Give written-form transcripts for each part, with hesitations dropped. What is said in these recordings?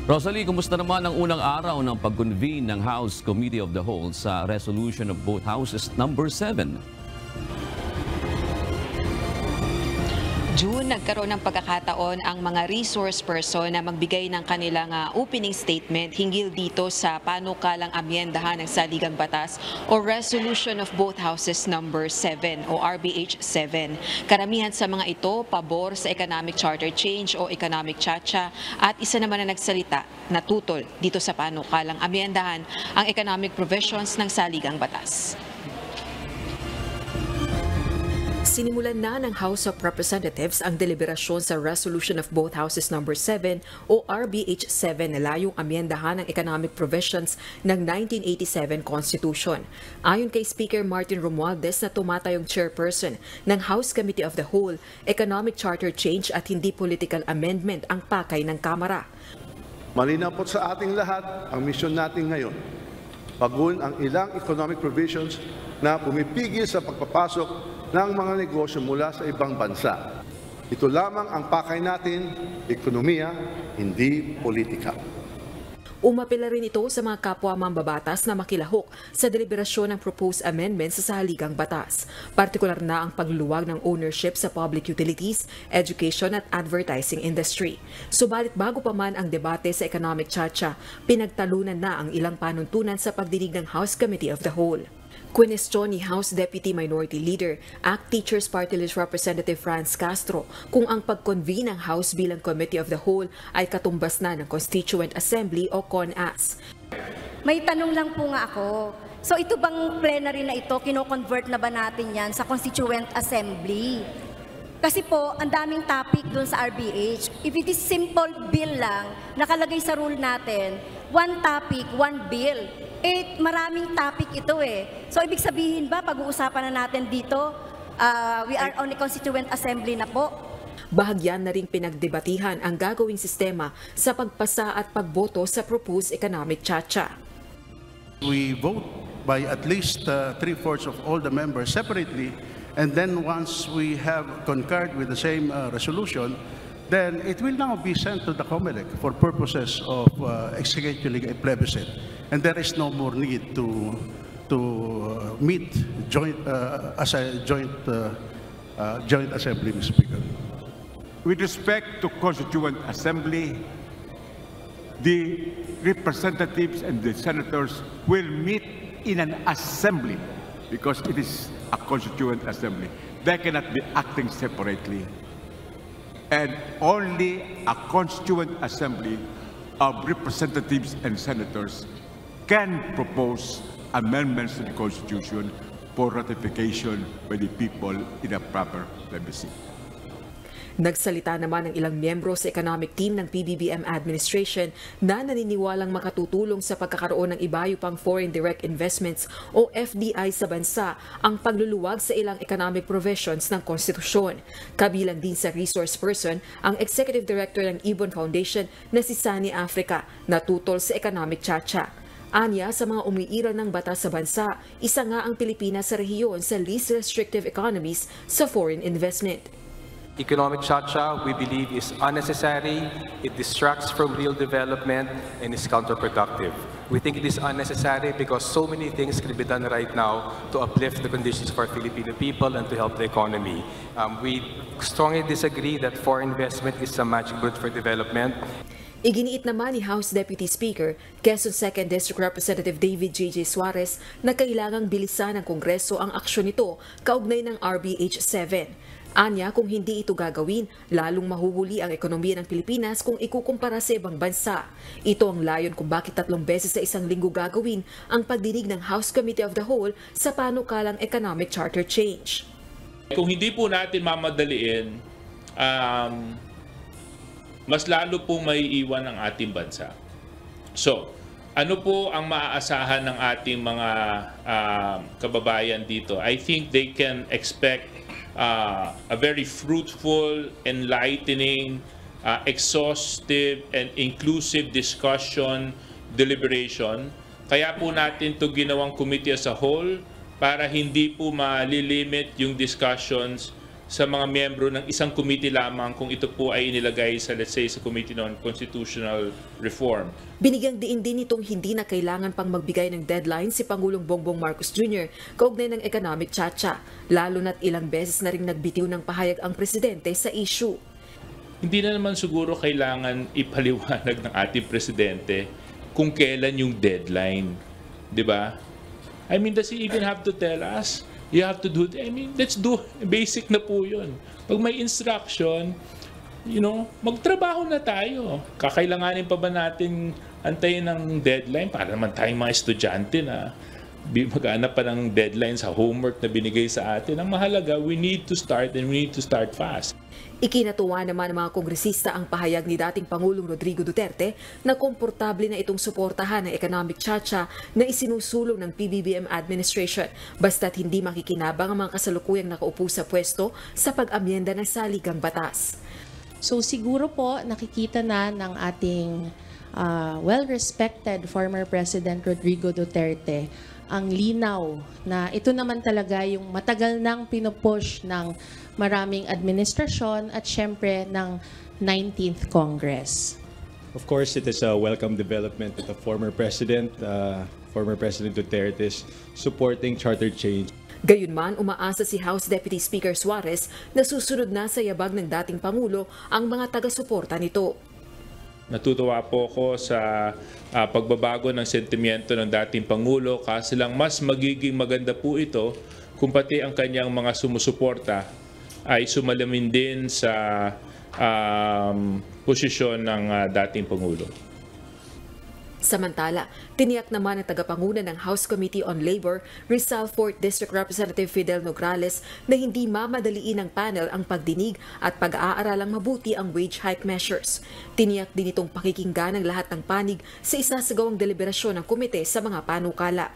Rosalie, kumusta naman ang unang araw ng pag-convene ng House Committee of the Whole sa resolution of both houses number 7? June, nagkaroon ng pagkakataon ang mga resource person na magbigay ng kanilang opening statement hinggil dito sa panukalang amyendahan ng Saligang Batas o Resolution of Both Houses number 7 o RBH 7. Karamihan sa mga ito pabor sa economic charter change o economic chacha at isa naman na nagsalita na tutol dito sa panukalang amyendahan ang economic provisions ng Saligang Batas. Sinimulan na ng House of Representatives ang deliberasyon sa Resolution of Both Houses number 7 o RBH 7 na layong amyendahan ng economic provisions ng 1987 Constitution. Ayon kay Speaker Martin Romualdez na tumatayong chairperson ng House Committee of the Whole, economic charter change at hindi political amendment ang pakay ng Kamara. Malinaw po sa ating lahat ang misyon natin ngayon. Pagun ang ilang economic provisions na pumipigil sa pagpapasok ng mga negosyo mula sa ibang bansa. Ito lamang ang pakay natin, ekonomiya, hindi politika. Umapela rin ito sa mga kapwa mambabatas na makilahok sa deliberasyon ng proposed amendments sa Saligang Batas. Partikular na ang pagluluwag ng ownership sa public utilities, education at advertising industry. Subalit bago pa man ang debate sa economic chacha, pinagtalunan na ang ilang panuntunan sa pagdinig ng House Committee of the Whole. Kwinestyon ni House Deputy Minority Leader, ACT Teachers Party List Representative Franz Castro kung ang pag-convene ng House bilang Committee of the Whole ay katumbas na ng Constituent Assembly o CONAS. May tanong lang po nga ako. So ito bang plenary na ito, kino-convert na ba natin yan sa Constituent Assembly? Kasi po, ang daming topic dun sa RBH. If it is simple bill lang, nakalagay sa rule natin, one topic, one bill. Maraming topic ito eh. So, ibig sabihin ba, pag-uusapan na natin dito, we are on a Constituent Assembly na po? Bahagyan na ring pinagdebatihan ang gagawing sistema sa pagpasa at pagboto sa proposed economic chacha. We vote by at least 3/4 of all the members separately, and then once we have concurred with the same resolution, then it will now be sent to the COMELEC for purposes of executing a plebiscite. And there is no more need to meet as a joint assembly, Mr. Speaker. With respect to Constituent Assembly, the representatives and the senators will meet in an assembly because it is a Constituent Assembly. They cannot be acting separately. And only a Constituent Assembly of representatives and senators can propose amendments to the Constitution for ratification by the people in a proper plebiscite. Nagsalita naman ang ilang miyembro sa economic team ng PBBM administration na naniniwalang makatutulong sa pagkakaroon ng ibayo pang foreign direct investments o FDI sa bansa ang pagluluwag sa ilang economic provisions ng konstitusyon. Kabilang din sa resource person ang Executive Director ng Ibon Foundation na si Sunny Africa na tutol sa economic chacha. Anya, sa mga umiiral ng batas sa bansa, isa nga ang Pilipinas sa rehiyon sa least restrictive economies sa foreign investment. Economic chacha, we believe, is unnecessary, it distracts from real development, and is counterproductive. We think it is unnecessary because so many things can be done right now to uplift the conditions for Filipino people and to help the economy. We strongly disagree that foreign investment is a magic bullet for development. Iginiit naman ni House Deputy Speaker, Quezon 2nd District Representative David J.J. Suarez na kailangang bilisan ng Kongreso ang aksyon nito kaugnay ng RBH 7. Anya, kung hindi ito gagawin, lalong mahuhuli ang ekonomiya ng Pilipinas kung ikukumpara sa ibang bansa. Ito ang layon kung bakit 3 beses sa isang linggo gagawin ang pagdinig ng House Committee of the Whole sa panukalang economic charter change. Kung hindi po natin mamadaliin, mas lalo po may iwan ang ating bansa. So, ano po ang maaasahan ng ating mga kababayan dito? I think they can expect a very fruitful, enlightening, exhaustive, and inclusive discussion, deliberation. Kaya po natin ito ginawang committee as a whole para hindi po malilimit yung discussions sa mga miyembro ng isang committee lamang kung ito po ay inilagay sa, let's say, sa Committee on Constitutional Reform. Binigyang diin din itong hindi na kailangan pang magbigay ng deadline si Pangulong Bongbong Marcos Jr. kaugnay ng economic tsa-tsa, lalo na't ilang beses na ring nagbitiw ng pahayag ang presidente sa issue. Hindi na naman siguro kailangan ipaliwanag ng ating presidente kung kailan yung deadline. Di ba? I mean, does he even have to tell us? You have to do, I mean, let's do, basic na po yun. Pag may instruction, magtrabaho na tayo. Kakailanganin pa ba natin antayin ng deadline para naman tayong mga estudyante na maghanap pa ng deadline sa homework na binigay sa atin. Ang mahalaga, we need to start and we need to start fast. Ikinatuwa naman ng mga kongresista ang pahayag ni dating Pangulong Rodrigo Duterte na komportable na itong suportahan ng economic tsa-tsa na isinusulong ng PBBM administration basta't hindi makikinabang ang mga kasalukuyang nakaupo sa pwesto sa pag-amyenda ng saligang batas. So siguro po nakikita na ng ating well-respected former President Rodrigo Duterte ang linaw na ito naman talaga yung matagal nang pinupush ng maraming administrasyon at syempre ng 19th Congress. Of course, it is a welcome development that the former President Duterte is supporting charter change. Gayunman, umaasa si House Deputy Speaker Suarez na susunod na sa yabag ng dating Pangulo ang mga taga-suporta nito. Natutuwa po ako sa pagbabago ng sentimiento ng dating Pangulo kasi lang mas magiging maganda po ito kung pati ang kanyang mga sumusuporta ay sumalamin din sa posisyon ng dating Pangulo. Samantala, tiniyak naman ng tagapanguna ng House Committee on Labor, Rizal 4th District Representative Fidel Nograles na hindi mamadaliin ng panel ang pagdinig at pag-aaralang mabuti ang wage hike measures. Tiniyak din itong pakikinggan ng lahat ng panig sa isasagawang deliberasyon ng komite sa mga panukala.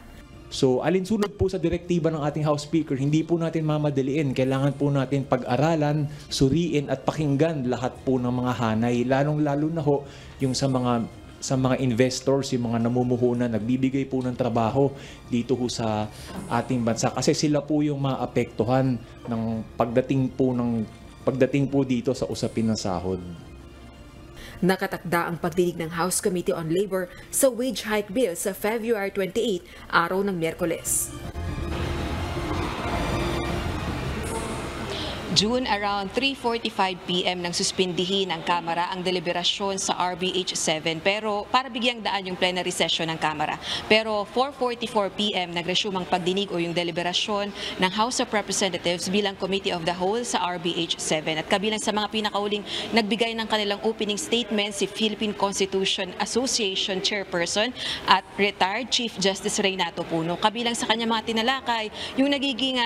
So alinsunod po sa direktiba ng ating House Speaker, hindi po natin mamadaliin. Kailangan po natin pag-aralan, suriin at pakinggan lahat po ng mga hanay, lalong-lalo na ho yung sa mga investors, yung mga namumuhunan, nagbibigay po ng trabaho dito ho sa ating bansa. Kasi sila po yung maapektuhan ng pagdating po dito sa usapin ng sahod. Nakatakda ang pagdinig ng House Committee on Labor sa wage hike bill sa February 28, araw ng Miyerkules. June, around 3:45 p.m. nang suspindihin ng Kamara ang deliberasyon sa RBH 7 pero para bigyang daan yung plenary session ng Kamara. Pero 4:44 p.m. nag-resume ang pagdinig o yung deliberasyon ng House of Representatives bilang Committee of the Whole sa RBH 7. At kabilang sa mga pinakauling nagbigay ng kanilang opening statement si Philippine Constitution Association Chairperson at retired Chief Justice Renato Puno. Kabilang sa kanya mga tinalakay yung nagiging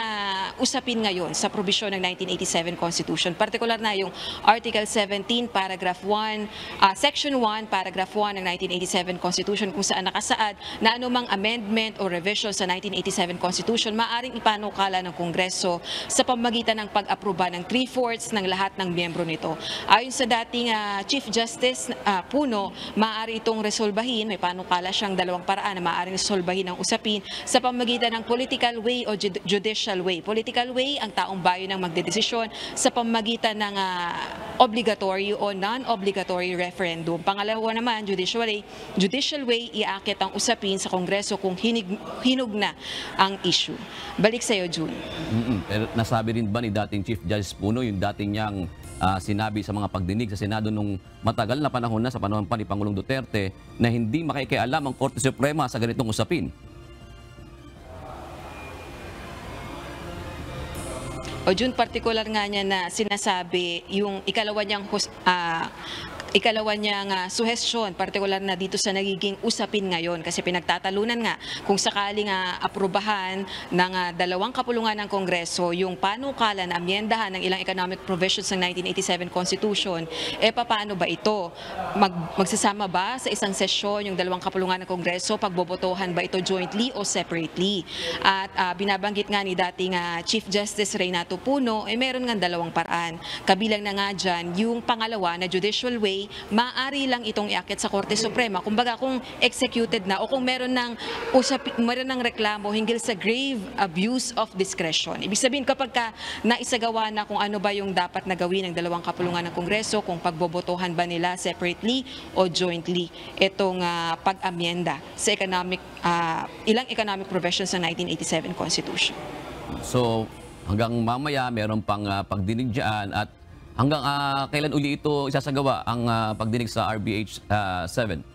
usapin ngayon sa probisyon ng 1987 Constitution. Partikular na yung Article 17, Paragraph 1, Section 1, Paragraph 1 ng 1987 Constitution kung saan nakasaad na anumang amendment o revision sa 1987 Constitution maaring ipanukala ng Kongreso sa pamamagitan ng pag-aproba ng 3/4 ng lahat ng miyembro nito. Ayon sa dating Chief Justice Puno, maaari itong resolbahin, may panukala siyang dalawang paraan na maaaring resolbahin ang usapin sa pamamagitan ng political way o judicial way. Political way, ang taong bayan ang magdedesisyon sa pamamagitan ng obligatory o non-obligatory referendum. Pangalawa naman, judicial way, iaakit ang usapin sa Kongreso kung hinog na ang issue. Balik sa iyo, June. Pero nasabi rin ba ni dating Chief Justice Puno yung dating niyang sinabi sa mga pagdinig sa Senado nung matagal na panahon na sa panahon pa ni Pangulong Duterte na hindi makikialam ang Korte Suprema sa ganitong usapin? O June, partikular nga niya na sinasabi yung ikalawa niyang suhestyon, partikular na dito sa nagiging usapin ngayon kasi pinagtatalunan nga kung sakaling aprubahan ng dalawang kapulungan ng Kongreso yung panukala na amyendahan ng ilang economic provisions ng 1987 Constitution, paano ba ito? Magsasama ba sa isang sesyon yung dalawang kapulungan ng Kongreso? Pagbobotohan ba ito jointly o separately? At binabanggit nga ni dating Chief Justice Renato Puno, meron nga dalawang paraan. Kabilang na nga dyan yung pangalawa na judicial way Wednesday, maaari lang itong iakyat sa Korte Suprema. Kumbaga kung executed na o kung meron ng reklamo hinggil sa grave abuse of discretion. Ibig sabihin kapag naisagawa na kung ano ba yung dapat na gawin ng dalawang kapulungan ng Kongreso, kung pagbobotohan ba nila separately o jointly itong pag-amyenda sa ilang economic provisions ng 1987 Constitution. So hanggang mamaya meron pang pagdinig dyan at hanggang kailan uli ito isasagawa ang pagdinig sa RBH 7?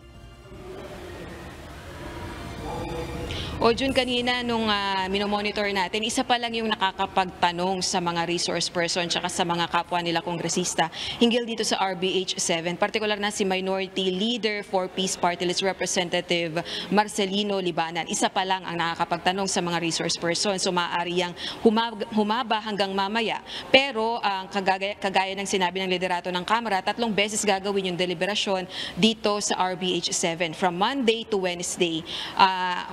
O June, kanina nung minomonitor natin, isa pa lang yung nakakapagtanong sa mga resource person tsaka sa mga kapwa nila kongresista hinggil dito sa RBH 7. Partikular na si Minority Leader for Peace Party List Representative Marcelino Libanan. Isa pa lang ang nakakapagtanong sa mga resource person. So maaari yang humaba hanggang mamaya. Pero kagaya ng sinabi ng liderato ng Kamara, 3 beses gagawin yung deliberasyon dito sa RBH 7 from Monday to Wednesday.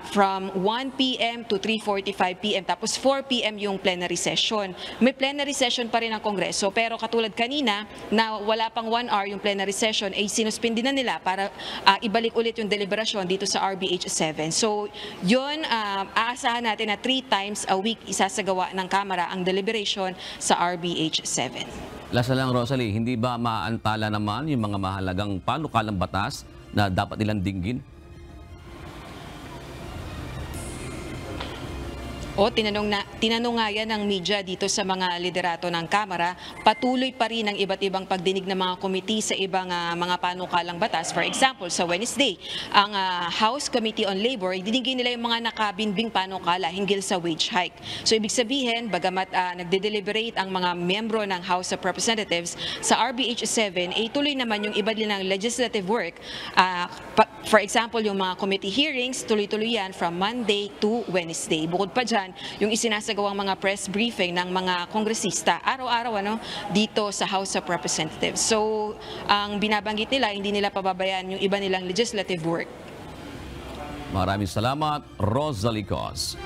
From 1 p.m. to 3:45 p.m. Tapos 4 p.m. yung plenary session. May plenary session pa rin ang Kongreso pero katulad kanina na wala pang 1 hour yung plenary session ay sinuspindi na nila para ibalik ulit yung deliberasyon dito sa RBH 7. So yun, aasahan natin na 3 times a week isasagawa ng Kamara ang deliberation sa RBH 7. Lasa lang, Rosalie, hindi ba maantala naman yung mga mahalagang panukalang batas na dapat nilang dinggin? O tinanong nga yan ng media dito sa mga liderato ng Kamara, patuloy pa rin ang iba't ibang pagdinig ng mga komite sa ibang mga panukalang batas. For example, sa Wednesday, ang House Committee on Labor, dinigay nila yung mga nakabinbing panukala hinggil sa wage hike. So ibig sabihin, bagamat nagde-deliberate ang mga miyembro ng House of Representatives, sa RBH 7, ay tuloy naman yung iba nilang legislative work. For example, yung mga committee hearings, tuloy-tuloy yan from Monday to Wednesday. Bukod pa dyan, yung isinasagawang mga press briefing ng mga kongresista araw-araw dito sa House of Representatives. So, ang binabanggit nila, hindi nila pababayaan yung iba nilang legislative work. Maraming salamat, Rosalie Cos.